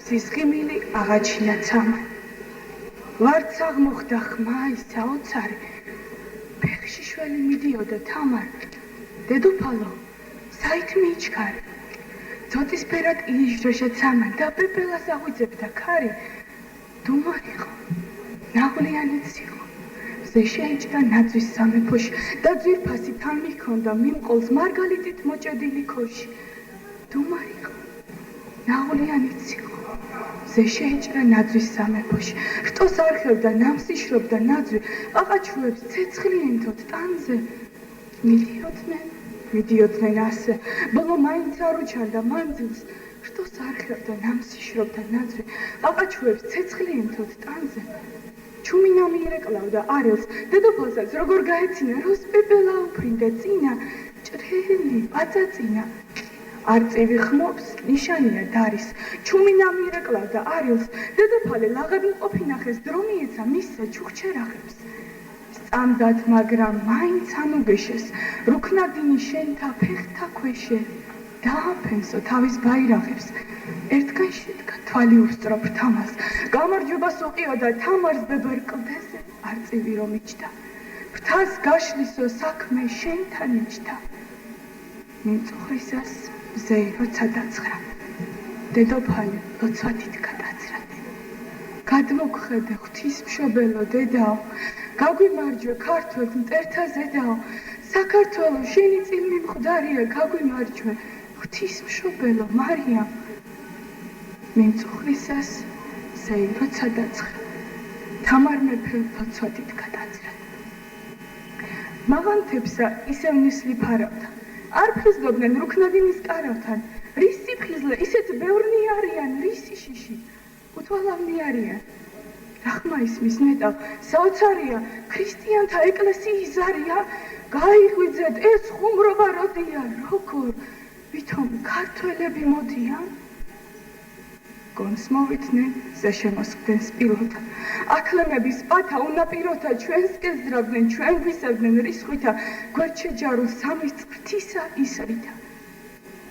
სისხიმილი აღაჩინა ცამან. ვარც აღმოხდა ხმა ისა ოცარი. ფეხში შველი მიდიოდა თამარ. დედოფალო, საით მიჩქარ. ძოთისფერად იიჟრეშა ცამან და პეპელას აღვიძებდა ქარი. დუმარიყო, ნაღვლიანიც იყო. ზე შეიჭრა ნაძვის სამეფოში და ძვირფასი თან მიქონდა მიმყოლს მარგალიტით მოჭედილი ქოში. დუმარიყო, ნაღვლიანიც იყო. ზე შეიჭრა ნაძვის სამეფოში. რტოს არხევდა, ნამსიშრობდა ნაძვი, ყაყაჩუებს ცეცხლი ენთოთ ტანზე. მიდიოდნენ ასე, ბოლო მაინც არ უჩანდა მანძილს. რტოს არხევდა, ნამსიშრობდა ნაძვი, ყაყაჩუებს ცეცხლი ენთოთ ტანზე. ჩუმინა მიირეკლავდა არელს, დედოფალსაც როგორ გაეცინა, როს პეპელა უფრინდა წინა, ჭრელი, პაწაწინა. არწივი ხმობს, ნიშანია დარის. ჩუმინა მიირეკლავდა არელს, დედოფალი ლაღები მყოფინახეს, დრო მიეცა მისსა ჩუხჩერახებს. სწამდათ, მაგრამ მაინც ანუგეშეს, რუქნადინი შენთა ფეხთა ქვეშე. დააფენსო თავის ბაირაღებს. ერთგან შედგა თვალი უსწრაფ თამას. გამარჯვებას უყიოდა თამარს ბებარ კლდეზე, არწივი რომ იჯდა. ფრთას გაშლისო საქმე შენთან იჯდა. მიმწუხრისას მზე როცა დაცხრა. დედოფალი ლოცვათით გადაცრა. გადმოგხედე ღვთისმშობელო დედაო, გაგვიმარჯვე ქართველთ მტერთა ზედაო, საქართველო შენი წილმი მღვდარია, გაგვიმარჯვე ღვთისმშობელო მარიამ. მიმწუხრისას მზე როცა დაცხრა. თამარ მეფე ლოცვათით გადაცრა. მაღანთებსა ისევ ნისლი ფარავდა. არ ფხიზობდნენ რუქნადინის კარავთან. რის სიფხიზლე ისეთ ბევრნი არიან, რისი შიში უთვალავნი არიან. რახმა ისმის ნეტავ საოცარია, ქრისტიანთა ეკლესიის ზარია. გაიღვიძეთ ეს ხუმრობა როდია, როგორ ვითომ ქართველები მოდიან. გონს მოვიდნენ, ზე შემოსხდნენ სპილოთა. აქლემების პათა უნაპიროთა ჩვენს გეზდრავდნენ, ჩვენ გვისევდნენ რისხვითა, გვერდშეჯარულ სამის წვრთისა ისრითა.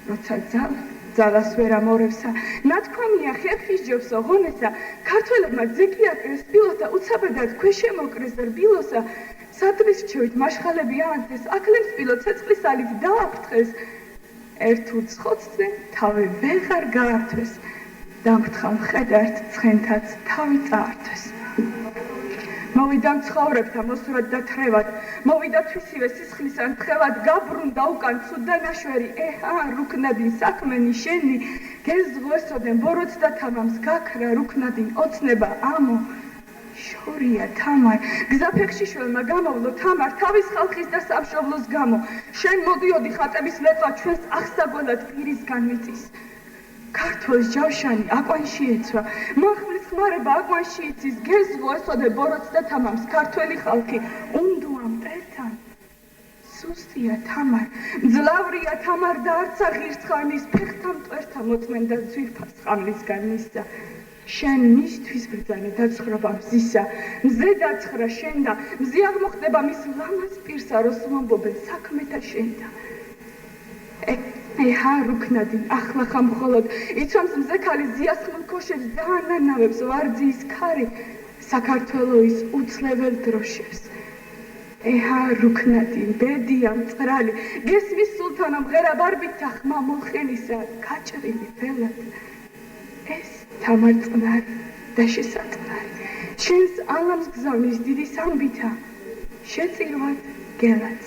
როცა ძალას ვერ ამორევსა, ნათქვამია ხერხის ჯებსო ღონესა, ქართველებმა ძეკი აკრეს სპილოთა, უცაბედად ქვეშემოკრეს რბილოსა, სადრის რჩევით მაშხალები აანთეს, აქლემ სპილო ცეცხლის ალით დააფრთხეს. ერთ უცხოთზე თავი ვეღარ გაართვეს. დამფრთხა მხედართ ცხენთაც თავი წაართვეს. მოვიდა მცხოვრებთა მოსვრად და თრევად, მოვიდა თვისივე სისხლისან თხევად, გაბრუნდა უკან ცუდ და ნაშვერი. ეჰა, რუქნადინ საქმენი შენი, გეზღვესოდენ ბოროტს და თამამს გაქრა რუქნადინ ოცნება ამო. შორია თამარ, გზაფეხში შველმა გამოვლო თამარ, თავის ხალხის და სამშობლოს გამო. შენ მოდიოდი ხატების ლეწვა ჩვენს აღსაგველად პირისგან მიწის. ქართველს ჯავშანი აკვანში ეცვა, მახმლის ხმარება აკვანში იცის, გეზღო ესოდე ბოროტს და თამამს ქართველი ხალხი, უნდუა მტერთან. სუსტია თამარ, მძლავრია თამარ და არცა ღირსხარნის, ფეხთა მტვერთა მოწმენდა ძვირფას ხამლისგან მისცა. შენ მისთვის ბრძანე დაცხრობა მზისა, მზე დაცხრა შენ და მზე აღმოხდება მის ლამაზ პირსა, როს მომბობენ საქმეთა შენდა. ეჰა რუქნადი, ახლა ხამ მხოლოდ იცვამს მზე ქალი ზიასხმულ ქოშებს და ანანავებს ვარძიის ქარი, საქართველოს უცლებელ დროშებს. ეჰა რუქნადი, ბედია მწყრალი, გესმის სულთანო მღერა ბარბითა ხმა მოლხენისა, გაჭრილი ველად. ეს თამარ წყნარი და შესაწყნარი, შენს ალამს გზავნის დიდი სამბითა, შეწირვად გელაც.